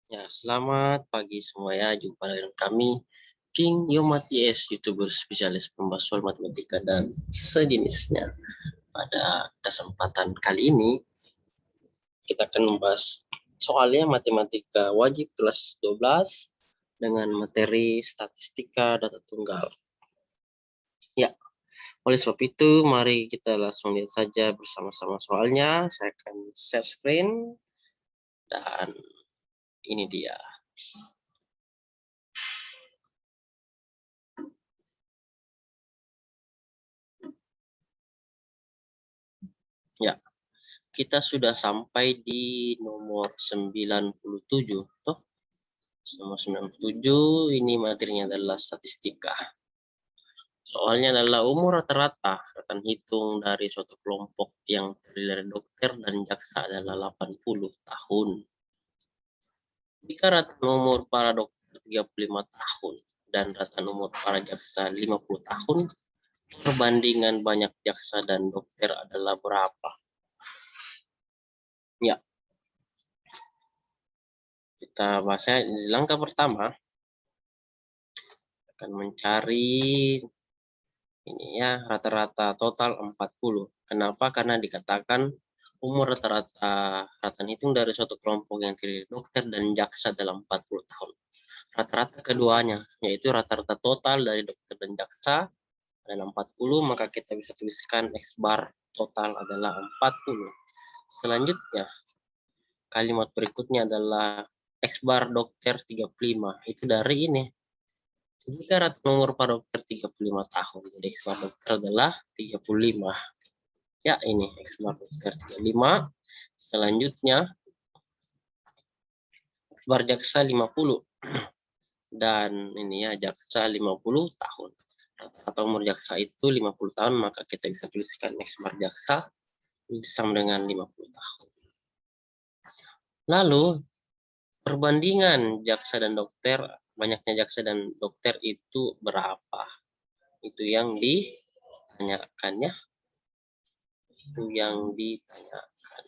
Ya, selamat pagi semua ya. Jumpa dengan kami, King Yomaties, YouTuber spesialis pembahas matematika dan sejenisnya. Pada kesempatan kali ini, kita akan membahas soalnya matematika wajib kelas 12 dengan materi statistika data tunggal. Ya, oleh sebab itu, mari kita langsung lihat saja bersama-sama soalnya. Saya akan share screen, dan ini dia. Ya, kita sudah sampai di nomor 97. Toh, nomor 97 ini materinya adalah statistika. Soalnya adalah umur rata-rata rekan hitung dari suatu kelompok yang terdiri dari dokter dan jaksa adalah 80 tahun. Jika rata umur para dokter 35 tahun dan rata umur para jaksa 50 tahun, perbandingan banyak jaksa dan dokter adalah berapa? Ya, kita bahasnya di langkah pertama akan mencari ini ya rata-rata total 40. Kenapa? Karena dikatakan umur rata-rata rekan hitung dari suatu kelompok yang terdiri dokter dan jaksa dalam 40 tahun. Rata-rata keduanya, yaitu rata-rata total dari dokter dan jaksa adalah 40, maka kita bisa tuliskan X bar total adalah 40. Selanjutnya, kalimat berikutnya adalah X bar dokter 35. Itu dari ini. Jika rata umur para dokter 35 tahun, jadi X bar dokter adalah 35. Ya, ini X bar dokter 35. Selanjutnya, X bar jaksa 50. Dan ini ya, jaksa 50 tahun. Atau umur jaksa itu 50 tahun, maka kita bisa tuliskan X bar jaksa sama dengan 50 tahun. Lalu, perbandingan jaksa dan dokter, banyaknya jaksa dan dokter itu berapa? Itu yang ditanyakan ya. Itu yang ditanyakan.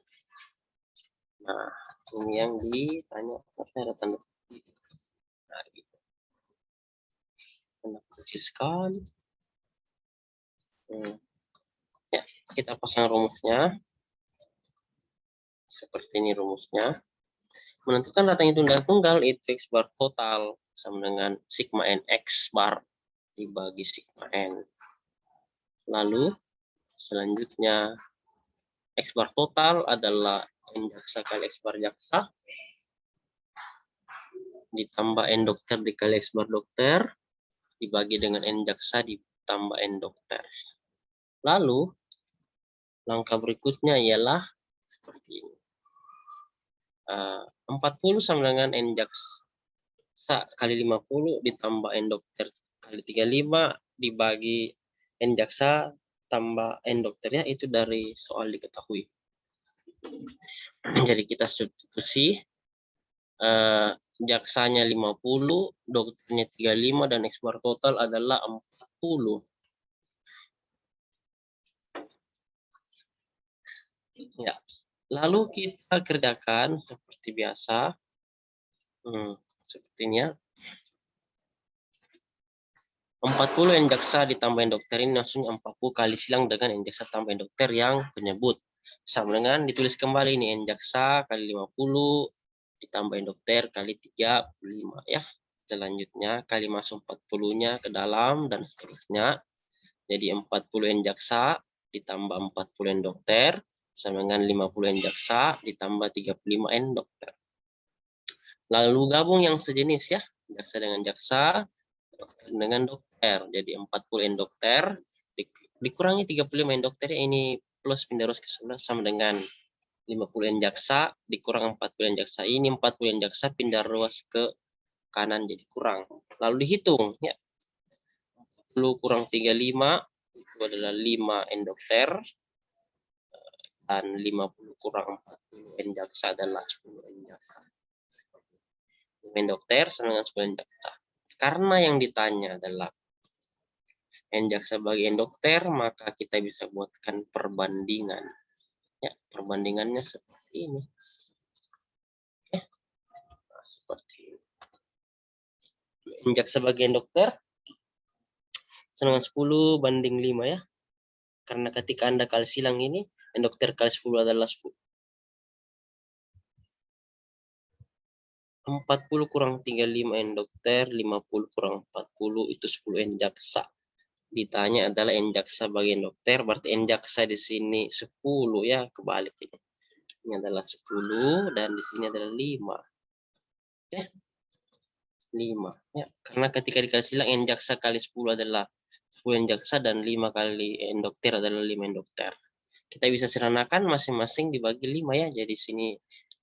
Nah, ini yang ditanyakan. Ada tanda kutip. Nah, gitu. Tanda kutip sekali. Ya, kita pasang rumusnya. Seperti ini rumusnya. Menentukan rata hitung dan tunggal itu X bar total sama dengan sigma N X bar dibagi sigma N. Lalu selanjutnya X bar total adalah N jaksa kali X bar jaksa ditambah N dokter dikali X bar dokter dibagi dengan N jaksa ditambah N dokter. Lalu langkah berikutnya ialah seperti ini. 40 sama dengan N jaksa kali 50 ditambah N dokter kali 35 dibagi N jaksa tambah N dokternya, itu dari soal diketahui. Jadi kita substitusi, jaksanya 50, dokternya 35, dan X bar total adalah 40. Ya. Lalu kita kerjakan seperti biasa. Seperti ini ya. 40 N jaksa ditambah N dokter ini langsung 40 kali silang dengan N jaksa tambah N dokter yang penyebut. Sama dengan ditulis kembali ini N jaksa kali 50 ditambah N dokter kali 35 ya. Selanjutnya kali masuk 40-nya ke dalam dan seterusnya. Jadi 40 N jaksa ditambah 40 N dokter sama dengan 50 N jaksa ditambah 35 N dokter. Lalu gabung yang sejenis ya, jaksa dengan jaksa, dokter dengan dokter. Jadi 40 N dokter dikurangi 35 N dokter, ini plus pindah ruas ke sebelah sama dengan 50 N jaksa dikurang 40 N jaksa. Ini 40 N jaksa pindah ruas ke kanan jadi kurang. Lalu dihitung ya. 40 kurang 35 itu adalah 5 N dokter, dan 50 kurang 40 N jaksa adalah 10 N jaksa. N dokter sama dengan 10 N jaksa. Karena yang ditanya adalah N jaksa bagi N dokter, maka kita bisa buatkan perbandingan. Ya, perbandingannya seperti ini. seperti ini. N jaksa bagian dokter dengan 10 banding 5 ya. Karena ketika Anda kali silang ini, N dokter kali 10 adalah 10. 40 kurang 35 N dokter, 50 kurang 40 itu 10 N jaksa. Ditanya adalah N jaksa bagian dokter, berarti N jaksa di sini 10 ya, kebalik ini. Ini adalah 10 dan di sini adalah 5. Oke. 5 ya, karena ketika dikali silang N jaksa kali 10 adalah 10 N jaksa dan 5 kali N dokter adalah 5 N dokter. Kita bisa sederhanakan masing-masing dibagi 5 ya, jadi sini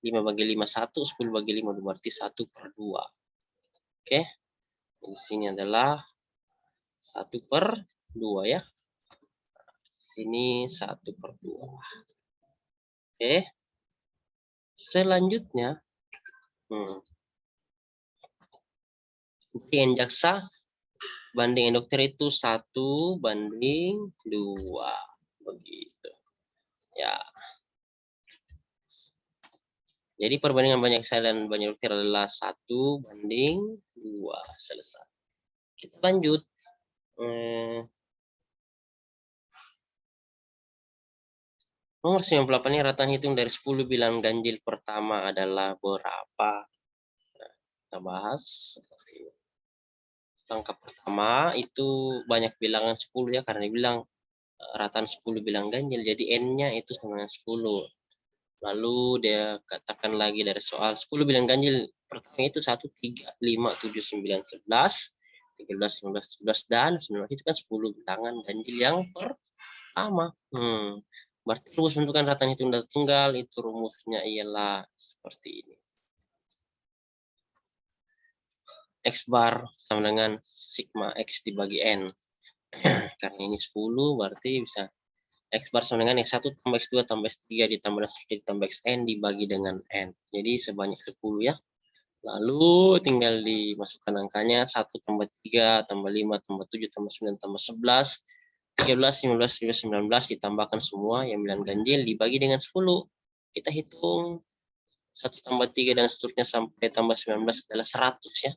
5 bagi 5 1, 10 bagi 5 berarti 1/2. Oke. Di sini adalah 1/2 ya. Sini 1/2. Oke. Selanjutnya, N jaksa banding N dokter itu 1/2 begitu. Ya. Jadi perbandingan banyak jaksa dan banyak dokter adalah 1/2. Selesai. Kita lanjut. Nomor 98 ini ratan hitung dari 10 bilangan ganjil pertama adalah berapa? Nah, kita bahas seperti ini. Angka pertama itu banyak bilangan 10 ya, karena dibilang ratan 10 bilangan ganjil, jadi N-nya itu sama dengan 10. Lalu dia katakan lagi dari soal 10 bilangan ganjil pertama itu 1, 3, 5, 7, 9, 11, 13, 15, 17, dan 19 itu kan 10 bilangan ganjil yang pertama. Berarti rumus menentukan ratan hitung dari tunggal itu rumusnya ialah seperti ini. X bar sama dengan sigma X dibagi N. Karena ini 10 berarti bisa X bar sama dengan X1 tambah X2 tambah X3 ditambah X3 ditambah Xn dibagi dengan N. Jadi sebanyak 10 ya. Lalu tinggal dimasukkan angkanya 1 tambah 3 tambah 5 tambah 7 tambah 9 tambah 11, 13, 15, 19 ditambahkan semua yang bilangan ganjil dibagi dengan 10. Kita hitung 1 tambah 3 dan seterusnya sampai tambah 19 adalah 100 ya.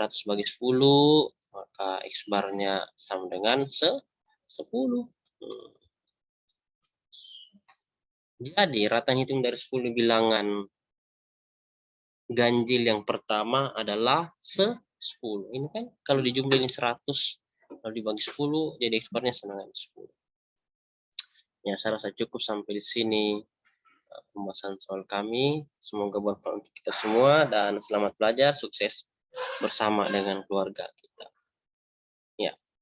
100 bagi 10, maka X barnya sama dengan 10. Jadi ratan hitung dari 10 bilangan ganjil yang pertama adalah 10. Ini kan kalau dijumlahin 100, kalau dibagi 10, jadi X barnya sama dengan 10. Ya, saya rasa cukup sampai di sini pembahasan soal kami. Semoga bermanfaat untuk kita semua dan selamat belajar, sukses bersama dengan keluarga.